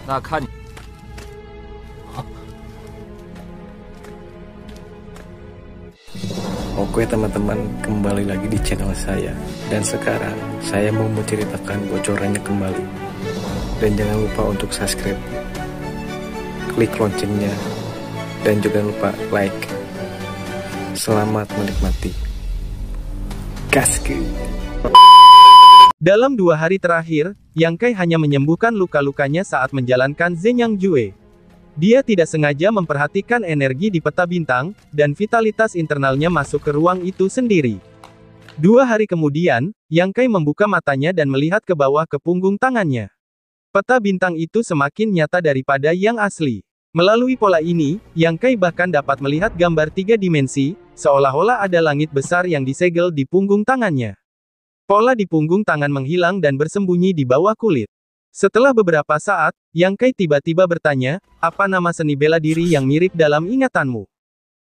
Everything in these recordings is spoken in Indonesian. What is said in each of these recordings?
那看你。 Oke teman-teman, kembali lagi di channel saya. Dan sekarang saya mau menceritakan bocorannya kembali. Dan jangan lupa untuk subscribe, klik loncengnya, dan juga lupa like. Selamat menikmati. Gaskeun. Dalam 2 hari terakhir, Yang Kai hanya menyembuhkan luka-lukanya saat menjalankan Zenyang Jue. Dia tidak sengaja memperhatikan energi di peta bintang, dan vitalitas internalnya masuk ke ruang itu sendiri. 2 hari kemudian, Yang Kai membuka matanya dan melihat ke bawah ke punggung tangannya. Peta bintang itu semakin nyata daripada yang asli. Melalui pola ini, Yang Kai bahkan dapat melihat gambar 3 dimensi, seolah-olah ada langit besar yang disegel di punggung tangannya. Pola di punggung tangan menghilang dan bersembunyi di bawah kulit. Setelah beberapa saat, Yang Kai tiba-tiba bertanya, apa nama seni bela diri yang mirip dalam ingatanmu?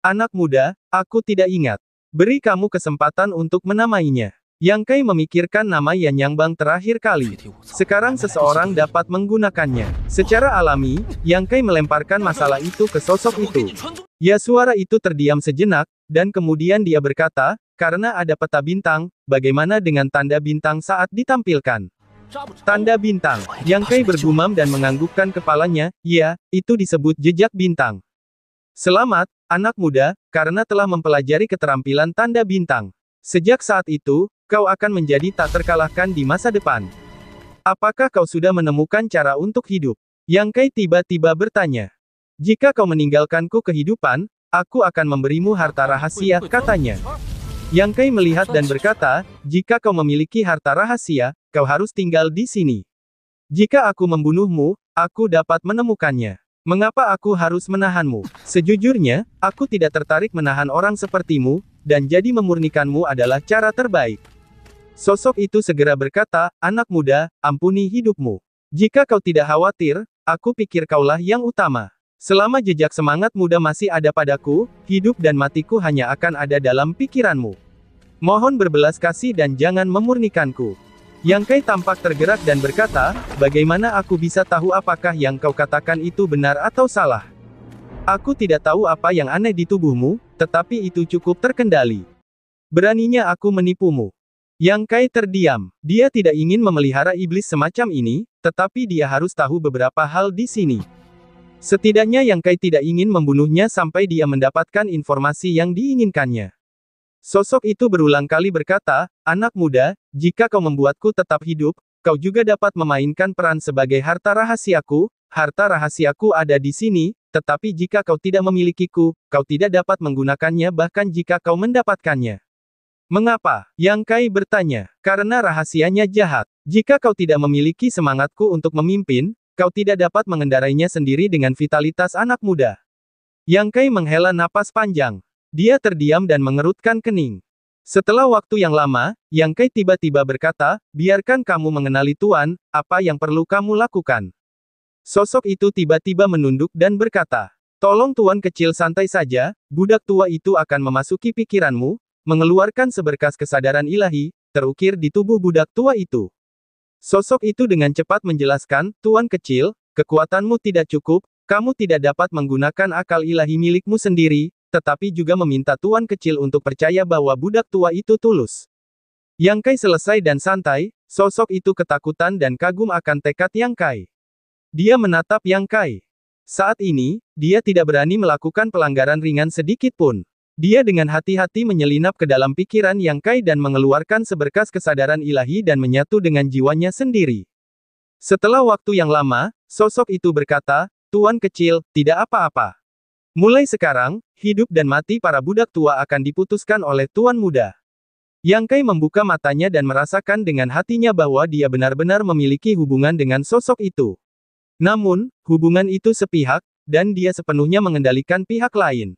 Anak muda, aku tidak ingat. Beri kamu kesempatan untuk menamainya. Yang Kai memikirkan nama Yan Yangbang terakhir kali. Sekarang seseorang dapat menggunakannya. Secara alami, Yang Kai melemparkan masalah itu ke sosok itu. Ya, suara itu terdiam sejenak, dan kemudian dia berkata, karena ada peta bintang, bagaimana dengan tanda bintang saat ditampilkan? Tanda bintang. Yang Kai bergumam dan menganggukkan kepalanya, ya, itu disebut jejak bintang. Selamat, anak muda, karena telah mempelajari keterampilan tanda bintang. Sejak saat itu, kau akan menjadi tak terkalahkan di masa depan. Apakah kau sudah menemukan cara untuk hidup? Yang Kai tiba-tiba bertanya. Jika kau meninggalkanku kehidupan, aku akan memberimu harta rahasia, katanya. Yang Kai melihat dan berkata, jika kau memiliki harta rahasia, kau harus tinggal di sini. Jika aku membunuhmu, aku dapat menemukannya. Mengapa aku harus menahanmu? Sejujurnya, aku tidak tertarik menahan orang sepertimu, dan jadi memurnikanmu adalah cara terbaik. Sosok itu segera berkata, anak muda, ampuni hidupmu. Jika kau tidak khawatir, aku pikir kaulah yang utama. Selama jejak semangat muda masih ada padaku, hidup dan matiku hanya akan ada dalam pikiranmu. Mohon berbelas kasih dan jangan memurnikanku. Yang Kai tampak tergerak dan berkata, bagaimana aku bisa tahu apakah yang kau katakan itu benar atau salah? Aku tidak tahu apa yang aneh di tubuhmu, tetapi itu cukup terkendali. Beraninya aku menipumu. Yang Kai terdiam. Dia tidak ingin memelihara iblis semacam ini, tetapi dia harus tahu beberapa hal di sini. Setidaknya Yang Kai tidak ingin membunuhnya sampai dia mendapatkan informasi yang diinginkannya. Sosok itu berulang kali berkata, anak muda, jika kau membuatku tetap hidup, kau juga dapat memainkan peran sebagai harta rahasiaku. Harta rahasiaku ada di sini, tetapi jika kau tidak memilikiku, kau tidak dapat menggunakannya bahkan jika kau mendapatkannya. Mengapa? Yang Kai bertanya. Karena rahasianya jahat. Jika kau tidak memiliki semangatku untuk memimpin, kau tidak dapat mengendarainya sendiri dengan vitalitas anak muda. Yang Kai menghela napas panjang. Dia terdiam dan mengerutkan kening. Setelah waktu yang lama, Yang Kai tiba-tiba berkata, biarkan kamu mengenali Tuan, apa yang perlu kamu lakukan. Sosok itu tiba-tiba menunduk dan berkata, tolong Tuan kecil santai saja, budak tua itu akan memasuki pikiranmu, mengeluarkan seberkas kesadaran ilahi, terukir di tubuh budak tua itu. Sosok itu dengan cepat menjelaskan, Tuan kecil, kekuatanmu tidak cukup, kamu tidak dapat menggunakan akal ilahi milikmu sendiri, tetapi juga meminta Tuan kecil untuk percaya bahwa budak tua itu tulus. Yang Kai selesai dan santai, sosok itu ketakutan dan kagum akan tekad Yang Kai. Dia menatap Yang Kai. Saat ini, dia tidak berani melakukan pelanggaran ringan sedikit pun. Dia dengan hati-hati menyelinap ke dalam pikiran Yang Kai dan mengeluarkan seberkas kesadaran ilahi dan menyatu dengan jiwanya sendiri. Setelah waktu yang lama, sosok itu berkata, Tuan kecil, tidak apa-apa. Mulai sekarang, hidup dan mati para budak tua akan diputuskan oleh Tuan muda. Yang Kai membuka matanya dan merasakan dengan hatinya bahwa dia benar-benar memiliki hubungan dengan sosok itu. Namun, hubungan itu sepihak, dan dia sepenuhnya mengendalikan pihak lain.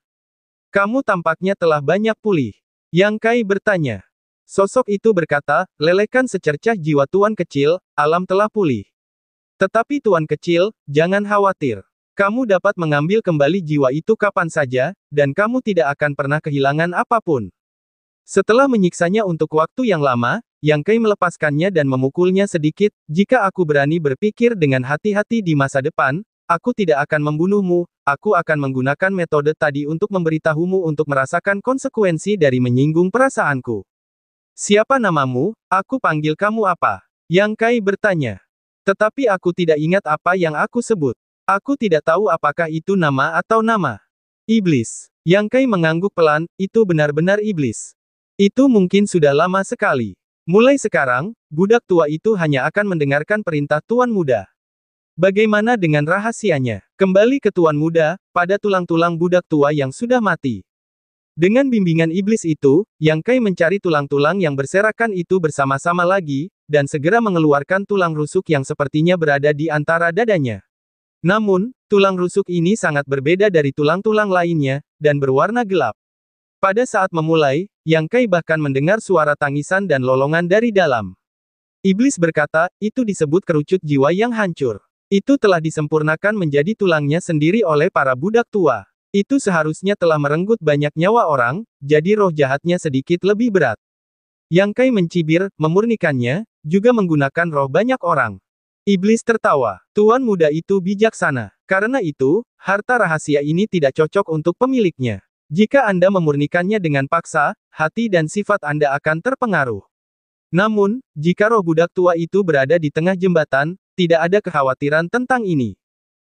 Kamu tampaknya telah banyak pulih. Yang Kai bertanya. Sosok itu berkata, lelehkan secercah jiwa Tuan kecil, alam telah pulih. Tetapi Tuan kecil, jangan khawatir. Kamu dapat mengambil kembali jiwa itu kapan saja, dan kamu tidak akan pernah kehilangan apapun. Setelah menyiksanya untuk waktu yang lama, Yang Kai melepaskannya dan memukulnya sedikit. Jika aku berani berpikir dengan hati-hati di masa depan, aku tidak akan membunuhmu, aku akan menggunakan metode tadi untuk memberitahumu untuk merasakan konsekuensi dari menyinggung perasaanku. Siapa namamu? Aku panggil kamu apa? Yang Kai bertanya. Tetapi aku tidak ingat apa yang aku sebut. Aku tidak tahu apakah itu nama atau nama. Iblis. Yang Kai mengangguk pelan, itu benar-benar iblis. Itu mungkin sudah lama sekali. Mulai sekarang, budak tua itu hanya akan mendengarkan perintah Tuan Muda. Bagaimana dengan rahasianya? Kembali ke Tuan Muda, pada tulang-tulang budak tua yang sudah mati. Dengan bimbingan iblis itu, Yang Kai mencari tulang-tulang yang berserakan itu bersama-sama lagi, dan segera mengeluarkan tulang rusuk yang sepertinya berada di antara dadanya. Namun, tulang rusuk ini sangat berbeda dari tulang-tulang lainnya, dan berwarna gelap. Pada saat memulai, Yang Kai bahkan mendengar suara tangisan dan lolongan dari dalam. Iblis berkata, itu disebut kerucut jiwa yang hancur. Itu telah disempurnakan menjadi tulangnya sendiri oleh para budak tua. Itu seharusnya telah merenggut banyak nyawa orang, jadi roh jahatnya sedikit lebih berat. Yang Kai mencibir, memurnikannya, juga menggunakan roh banyak orang. Iblis tertawa. Tuan Muda itu bijaksana. Karena itu, harta rahasia ini tidak cocok untuk pemiliknya. Jika Anda memurnikannya dengan paksa, hati dan sifat Anda akan terpengaruh. Namun, jika roh budak tua itu berada di tengah jembatan, tidak ada kekhawatiran tentang ini.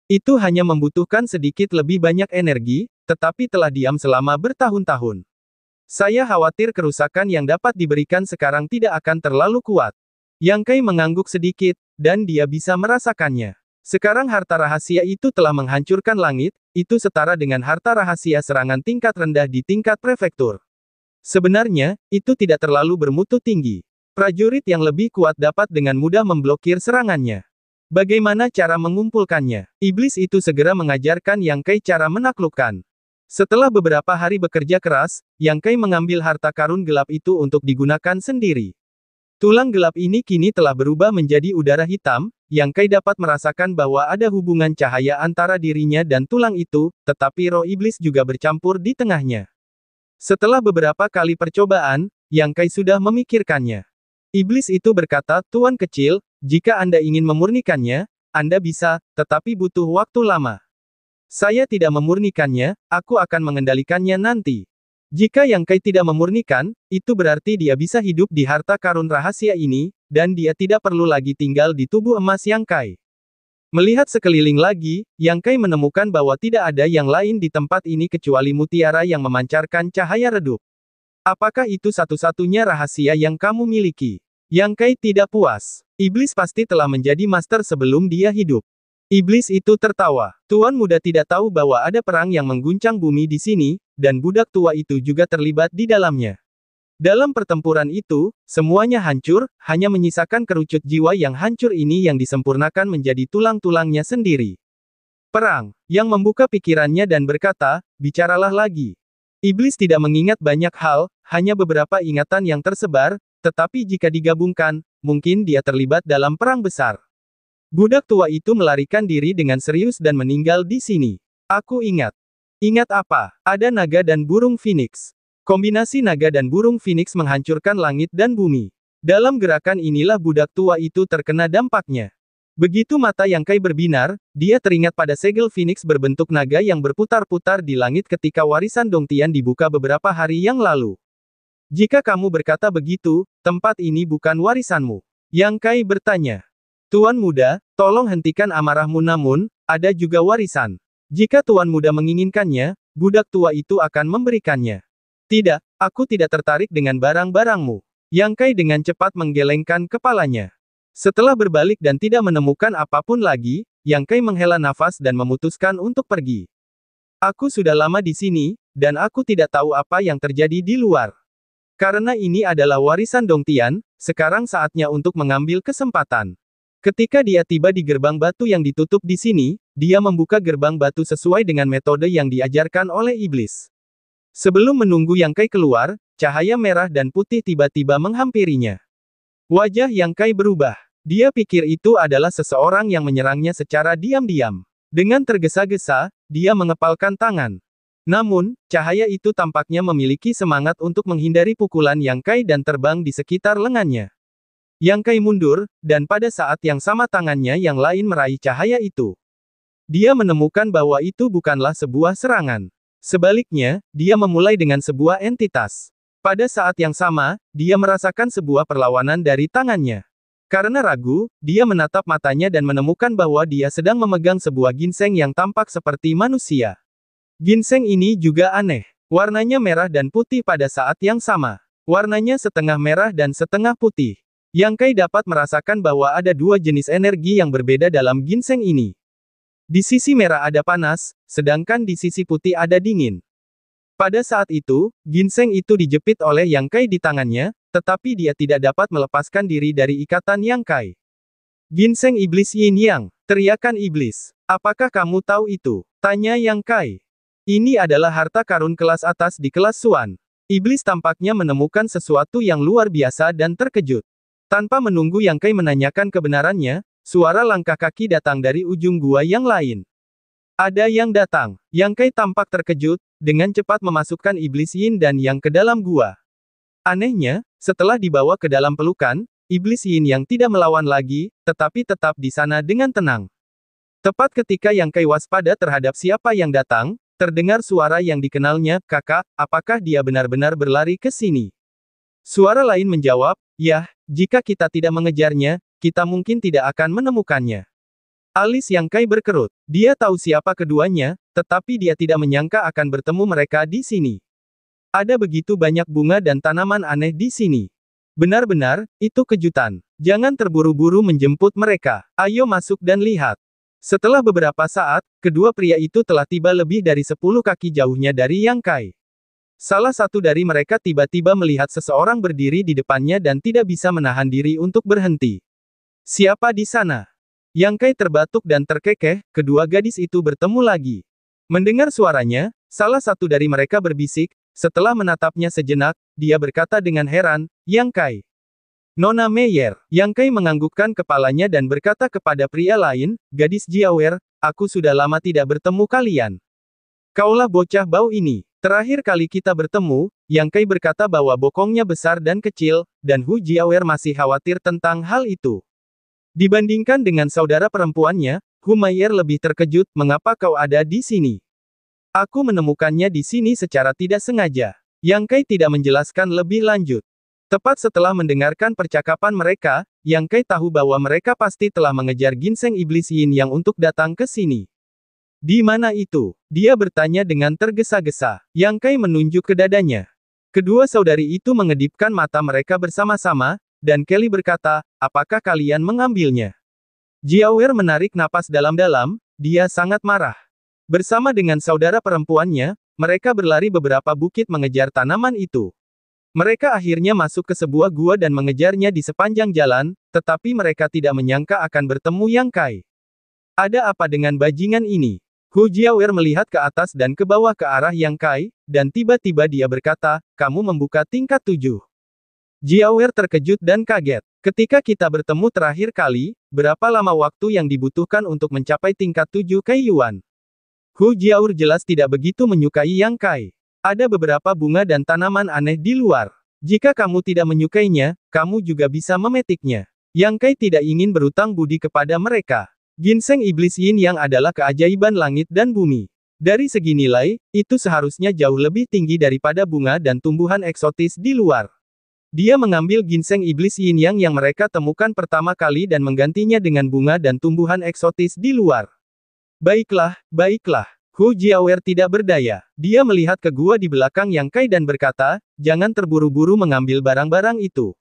Itu hanya membutuhkan sedikit lebih banyak energi, tetapi telah diam selama bertahun-tahun. Saya khawatir kerusakan yang dapat diberikan sekarang tidak akan terlalu kuat. Yang Kai mengangguk sedikit, dan dia bisa merasakannya. Sekarang harta rahasia itu telah menghancurkan langit, itu setara dengan harta rahasia serangan tingkat rendah di tingkat prefektur. Sebenarnya, itu tidak terlalu bermutu tinggi. Prajurit yang lebih kuat dapat dengan mudah memblokir serangannya. Bagaimana cara mengumpulkannya? Iblis itu segera mengajarkan Yang Kai cara menaklukkan. Setelah beberapa hari bekerja keras, Yang Kai mengambil harta karun gelap itu untuk digunakan sendiri. Tulang gelap ini kini telah berubah menjadi udara hitam, Yang Kai dapat merasakan bahwa ada hubungan cahaya antara dirinya dan tulang itu, tetapi roh iblis juga bercampur di tengahnya. Setelah beberapa kali percobaan, Yang Kai sudah memikirkannya. Iblis itu berkata, Tuan kecil, jika Anda ingin memurnikannya, Anda bisa, tetapi butuh waktu lama. Saya tidak memurnikannya, aku akan mengendalikannya nanti. Jika Yang Kai tidak memurnikan, itu berarti dia bisa hidup di harta karun rahasia ini, dan dia tidak perlu lagi tinggal di tubuh emas Yang Kai. Melihat sekeliling lagi, Yang Kai menemukan bahwa tidak ada yang lain di tempat ini kecuali mutiara yang memancarkan cahaya redup. Apakah itu satu-satunya rahasia yang kamu miliki? Yang Kai tidak puas. Iblis pasti telah menjadi master sebelum dia hidup. Iblis itu tertawa. Tuan Muda tidak tahu bahwa ada perang yang mengguncang bumi di sini, dan budak tua itu juga terlibat di dalamnya. Dalam pertempuran itu, semuanya hancur, hanya menyisakan kerucut jiwa yang hancur ini yang disempurnakan menjadi tulang-tulangnya sendiri. Perang, yang membuka pikirannya dan berkata, bicaralah lagi. Iblis tidak mengingat banyak hal, hanya beberapa ingatan yang tersebar, tetapi jika digabungkan, mungkin dia terlibat dalam perang besar. Budak tua itu melarikan diri dengan serius dan meninggal di sini. Aku ingat. Ingat apa? Ada naga dan burung phoenix. Kombinasi naga dan burung phoenix menghancurkan langit dan bumi. Dalam gerakan inilah budak tua itu terkena dampaknya. Begitu mata Yang Kai berbinar, dia teringat pada segel phoenix berbentuk naga yang berputar-putar di langit ketika warisan Dongtian dibuka beberapa hari yang lalu. Jika kamu berkata begitu, tempat ini bukan warisanmu. Yang Kai bertanya. Tuan Muda, tolong hentikan amarahmu namun, ada juga warisan. Jika Tuan Muda menginginkannya, budak tua itu akan memberikannya. Tidak, aku tidak tertarik dengan barang-barangmu. Yang Kai dengan cepat menggelengkan kepalanya. Setelah berbalik dan tidak menemukan apapun lagi, Yang Kai menghela nafas dan memutuskan untuk pergi. Aku sudah lama di sini, dan aku tidak tahu apa yang terjadi di luar. Karena ini adalah warisan Dongtian, sekarang saatnya untuk mengambil kesempatan. Ketika dia tiba di gerbang batu yang ditutup di sini, dia membuka gerbang batu sesuai dengan metode yang diajarkan oleh iblis. Sebelum menunggu Yang Kai keluar, cahaya merah dan putih tiba-tiba menghampirinya. Wajah Yang Kai berubah. Dia pikir itu adalah seseorang yang menyerangnya secara diam-diam. Dengan tergesa-gesa, dia mengepalkan tangan. Namun, cahaya itu tampaknya memiliki semangat untuk menghindari pukulan Yang Kai dan terbang di sekitar lengannya. Yang Kai mundur, dan pada saat yang sama tangannya yang lain meraih cahaya itu. Dia menemukan bahwa itu bukanlah sebuah serangan. Sebaliknya, dia memulai dengan sebuah entitas. Pada saat yang sama, dia merasakan sebuah perlawanan dari tangannya. Karena ragu, dia menatap matanya dan menemukan bahwa dia sedang memegang sebuah ginseng yang tampak seperti manusia. Ginseng ini juga aneh. Warnanya merah dan putih pada saat yang sama. Warnanya setengah merah dan setengah putih. Yang Kai dapat merasakan bahwa ada dua jenis energi yang berbeda dalam ginseng ini. Di sisi merah ada panas, sedangkan di sisi putih ada dingin. Pada saat itu, ginseng itu dijepit oleh Yang Kai di tangannya, tetapi dia tidak dapat melepaskan diri dari ikatan Yang Kai. Ginseng iblis Yin Yang, teriakan iblis. Apakah kamu tahu itu? Tanya Yang Kai. Ini adalah harta karun kelas atas di kelas Xuan. Iblis tampaknya menemukan sesuatu yang luar biasa dan terkejut. Tanpa menunggu Yang Kai menanyakan kebenarannya, suara langkah kaki datang dari ujung gua yang lain. Ada yang datang. Yang Kai tampak terkejut, dengan cepat memasukkan iblis Yin dan Yang ke dalam gua. Anehnya, setelah dibawa ke dalam pelukan, iblis Yin Yang tidak melawan lagi, tetapi tetap di sana dengan tenang. Tepat ketika Yang Kai waspada terhadap siapa yang datang, terdengar suara yang dikenalnya, "Kakak, apakah dia benar-benar berlari ke sini?" Suara lain menjawab, "Yah, jika kita tidak mengejarnya, kita mungkin tidak akan menemukannya." Alis Yang Kai berkerut. Dia tahu siapa keduanya, tetapi dia tidak menyangka akan bertemu mereka di sini. Ada begitu banyak bunga dan tanaman aneh di sini. Benar-benar, itu kejutan. Jangan terburu-buru menjemput mereka. Ayo masuk dan lihat. Setelah beberapa saat, kedua pria itu telah tiba lebih dari 10 kaki jauhnya dari Yang Kai. Salah satu dari mereka tiba-tiba melihat seseorang berdiri di depannya dan tidak bisa menahan diri untuk berhenti. Siapa di sana? Yang Kai terbatuk dan terkekeh, kedua gadis itu bertemu lagi. Mendengar suaranya, salah satu dari mereka berbisik, setelah menatapnya sejenak, dia berkata dengan heran, "Yang Kai. Nona Meyer." Yang Kai menganggukkan kepalanya dan berkata kepada pria lain, "Gadis Jiawer, aku sudah lama tidak bertemu kalian. Kaulah bocah bau ini. Terakhir kali kita bertemu, Yang Kai berkata bahwa bokongnya besar dan kecil, dan Hu Jiawer masih khawatir tentang hal itu. Dibandingkan dengan saudara perempuannya, Hu Meyer lebih terkejut, mengapa kau ada di sini? Aku menemukannya di sini secara tidak sengaja. Yang Kai tidak menjelaskan lebih lanjut. Tepat setelah mendengarkan percakapan mereka, Yang Kai tahu bahwa mereka pasti telah mengejar ginseng iblis Yin Yang untuk datang ke sini. Di mana itu? Dia bertanya dengan tergesa-gesa. Yang Kai menunjuk ke dadanya. Kedua saudari itu mengedipkan mata mereka bersama-sama, dan Kelly berkata, "Apakah kalian mengambilnya?" Jiawer menarik napas dalam-dalam, dia sangat marah. Bersama dengan saudara perempuannya, mereka berlari beberapa bukit mengejar tanaman itu. Mereka akhirnya masuk ke sebuah gua dan mengejarnya di sepanjang jalan, tetapi mereka tidak menyangka akan bertemu Yang Kai. Ada apa dengan bajingan ini? Hu Jiawer melihat ke atas dan ke bawah ke arah Yang Kai, dan tiba-tiba dia berkata, "Kamu membuka tingkat 7. Jiawer terkejut dan kaget. Ketika kita bertemu terakhir kali, berapa lama waktu yang dibutuhkan untuk mencapai tingkat 7 Kaiyuan? Hu Jiawer jelas tidak begitu menyukai Yang Kai. Ada beberapa bunga dan tanaman aneh di luar. Jika kamu tidak menyukainya, kamu juga bisa memetiknya. Yang Kai tidak ingin berutang budi kepada mereka. Ginseng iblis Yin Yang adalah keajaiban langit dan bumi. Dari segi nilai, itu seharusnya jauh lebih tinggi daripada bunga dan tumbuhan eksotis di luar. Dia mengambil ginseng iblis Yin Yang yang mereka temukan pertama kali dan menggantinya dengan bunga dan tumbuhan eksotis di luar. Baiklah, baiklah. Hu Jiawer tidak berdaya. Dia melihat ke gua di belakang Yang Kai dan berkata, "Jangan terburu-buru mengambil barang-barang itu.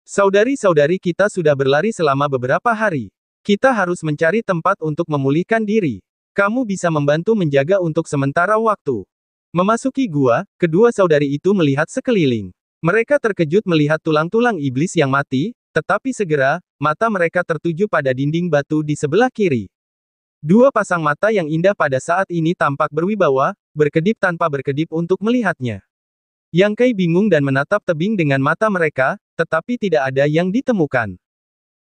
Saudari-saudari kita sudah berlari selama beberapa hari. Kita harus mencari tempat untuk memulihkan diri. Kamu bisa membantu menjaga untuk sementara waktu." Memasuki gua, kedua saudari itu melihat sekeliling. Mereka terkejut melihat tulang-tulang iblis yang mati, tetapi segera, mata mereka tertuju pada dinding batu di sebelah kiri. Dua pasang mata yang indah pada saat ini tampak berwibawa, berkedip tanpa berkedip untuk melihatnya. Yang Kai bingung dan menatap tebing dengan mata mereka, tetapi tidak ada yang ditemukan.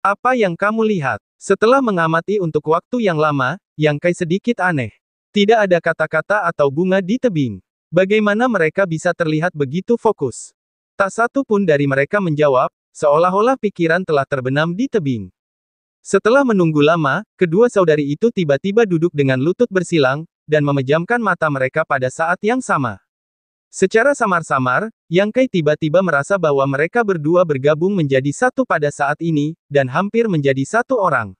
"Apa yang kamu lihat?" Setelah mengamati untuk waktu yang lama, Yang Kai sedikit aneh. Tidak ada kata-kata atau bunga di tebing. Bagaimana mereka bisa terlihat begitu fokus? Tak satu pun dari mereka menjawab, seolah-olah pikiran telah terbenam di tebing. Setelah menunggu lama, kedua saudari itu tiba-tiba duduk dengan lutut bersilang, dan memejamkan mata mereka pada saat yang sama. Secara samar-samar, Yang Kai tiba-tiba merasa bahwa mereka berdua bergabung menjadi satu pada saat ini, dan hampir menjadi satu orang.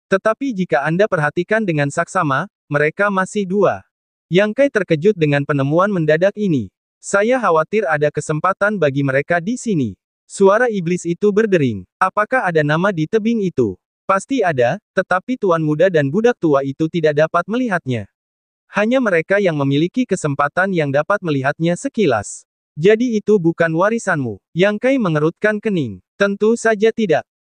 Tetapi jika Anda perhatikan dengan saksama, mereka masih dua. Yang Kai terkejut dengan penemuan mendadak ini. Saya khawatir ada kesempatan bagi mereka di sini. Suara iblis itu berdering. Apakah ada nama di tebing itu? Pasti ada, tetapi tuan muda dan budak tua itu tidak dapat melihatnya. Hanya mereka yang memiliki kesempatan yang dapat melihatnya sekilas. Jadi itu bukan warisanmu. Yang Kai mengerutkan kening. Tentu saja tidak.